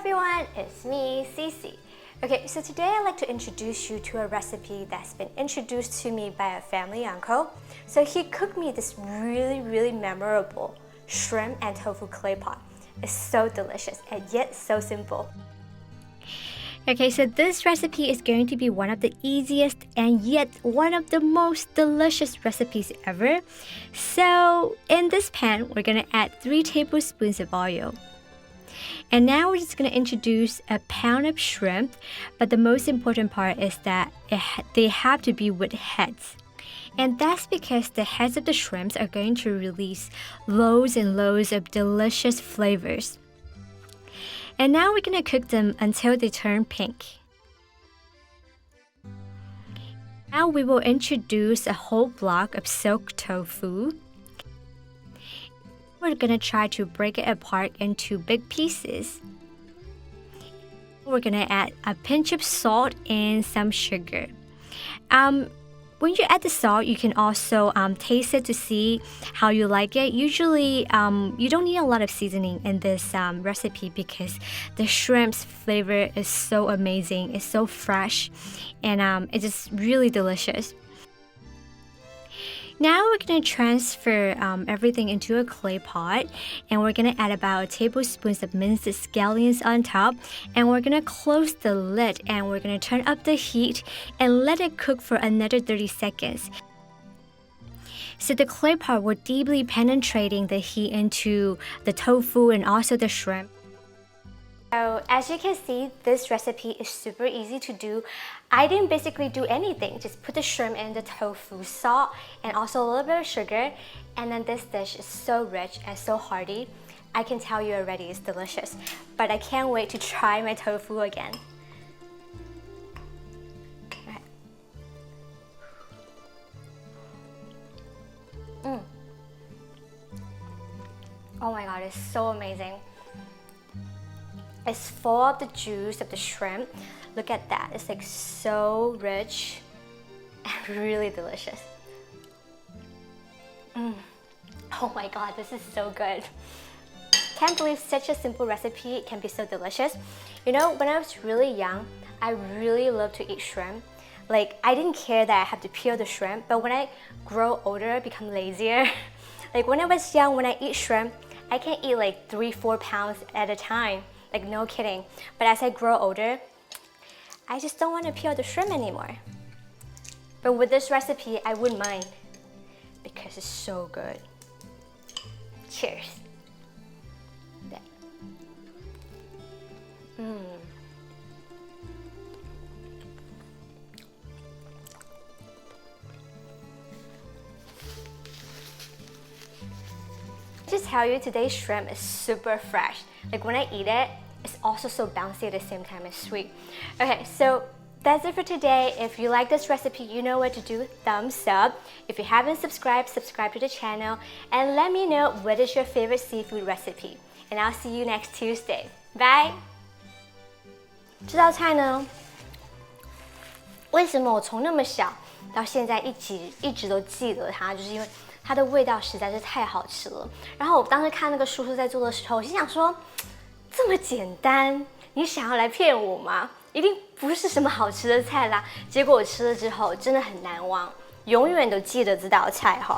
everyone, it's me, CiCi. Okay, so today I'd like to introduce you to a recipe that's been introduced to me by a family uncle. So he cooked me this really memorable shrimp and tofu clay pot. It's so delicious and yet so simple. Okay, so this recipe is going to be one of the easiest and yet one of the most delicious recipes ever. So in this pan, we're gonna add 3 tablespoons of oil. And now we're just going to introduce a pound of shrimp, but the most important part is that they have to be with heads. And that's because the heads of the shrimps are going to release loads and loads of delicious flavors. And now we're going to cook them until they turn pink. Now we will introduce a whole block of soaked tofu. We're gonna try to break it apart into big pieces. We're gonna add a pinch of salt and some sugar. When you add the salt, you can also taste it to see how you like it. Usually, you don't need a lot of seasoning in this recipe because the shrimp's flavor is so amazing. It's so fresh, and it's just really delicious. Now we're going to transfer everything into a clay pot, and we're going to add about 1 tablespoon of minced scallions on top, and we're going to close the lid and we're going to turn up the heat and let it cook for another 30 seconds. So the clay pot will deeply penetrating the heat into the tofu and also the shrimp. So as you can see, this recipe is super easy to do. I didn't basically do anything, just put the shrimp in the tofu, salt, and also a little bit of sugar. And then this dish is so rich and so hearty. I can tell you already it's delicious, but I can't wait to try my tofu again. Oh my god, it's so amazing. It's full of the juice of the shrimp. Look at that, it's like so rich and really delicious. Oh my god, this is so good. Can't believe such a simple recipe can be so delicious. You know, when I was really young, I really loved to eat shrimp. Like, I didn't care that I have to peel the shrimp, but when I grow older, I become lazier. Like when I was young, when I eat shrimp, I can eat like 3-4 pounds at a time. Like, no kidding. But as I grow older, I just don't want to peel the shrimp anymore. But with this recipe, I wouldn't mind because it's so good. Cheers. Just tell you, today's shrimp is super fresh. Like when I eat it, it's also so bouncy at the same time as sweet. Okay, so that's it for today. If you like this recipe, you know what to do. Thumbs up. If you haven't subscribed, subscribe to the channel and let me know what is your favorite seafood recipe. And I'll see you next Tuesday. Bye. 这道菜呢，为什么我从那么小到现在一直都记得它，就是因为它的味道实在是太好吃了。然后我当时看那个叔叔在做的时候，我心想说，这么简单，你想要来骗我吗？一定不是什么好吃的菜啦。结果我吃了之后真的很难忘，永远都记得这道菜哈。